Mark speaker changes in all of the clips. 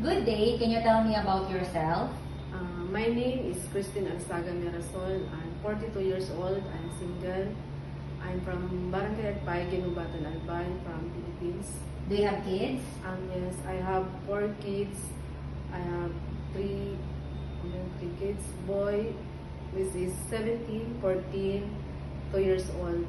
Speaker 1: Good day. Can you tell me about yourself?
Speaker 2: My name is Christine Alsaga Mirasol. I'm 42 years old. I'm single. I'm from Barangay Agpay, Ginubatan, Albay, from Philippines.
Speaker 1: Do you have kids?
Speaker 2: Yes, I have 4 kids. I have three kids. Boy, which is 17, 14, 2 years old.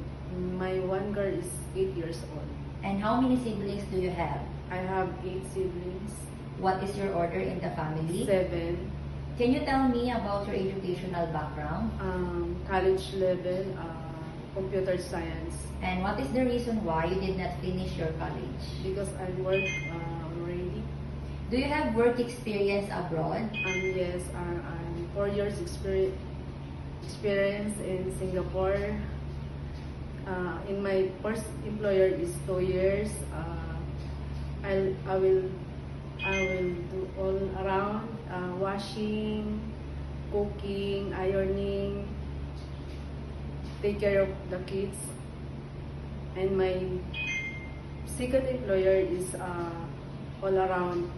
Speaker 2: My one girl is 8 years old.
Speaker 1: And how many siblings do you have?
Speaker 2: I have 8 siblings.
Speaker 1: What is your order in the family?
Speaker 2: 7.
Speaker 1: Can you tell me about your educational background?
Speaker 2: College level, computer science.
Speaker 1: And what is the reason why you did not finish your college?
Speaker 2: Because I work already.
Speaker 1: Do you have work experience abroad?
Speaker 2: Yes, I'm 4 years experience in Singapore. In my first employer is 2 years. I will do all around washing, cooking, ironing, take care of the kids. And my second employer is all around.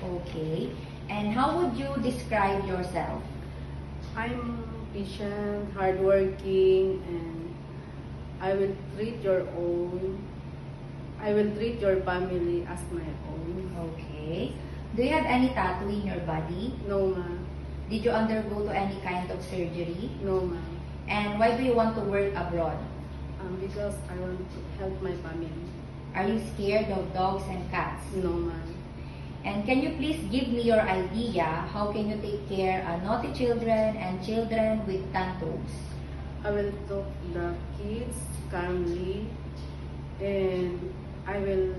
Speaker 1: Okay. And how would you describe yourself?
Speaker 2: I'm patient, hardworking, and I will treat your family as my own.
Speaker 1: Okay. Do you have any tattoo in your body?
Speaker 2: No, ma'am.
Speaker 1: Did you undergo to any kind of surgery?
Speaker 2: No, ma'am.
Speaker 1: And why do you want to work abroad?
Speaker 2: Because I want to help my family.
Speaker 1: Are you scared of dogs and cats?
Speaker 2: No, ma'am.
Speaker 1: And can you please give me your idea how can you take care of naughty children and children with tantrums?
Speaker 2: I will talk the kids calmly, and I will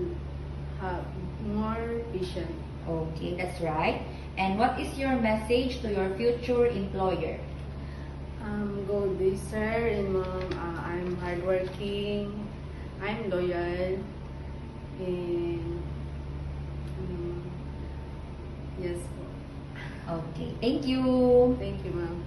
Speaker 2: have more patience.
Speaker 1: Okay, that's right. And what is your message to your future employer?
Speaker 2: Go this sir, and ma'am, I'm hardworking, I'm loyal, and yes po.
Speaker 1: Okay, thank you.
Speaker 2: Thank you, ma'am.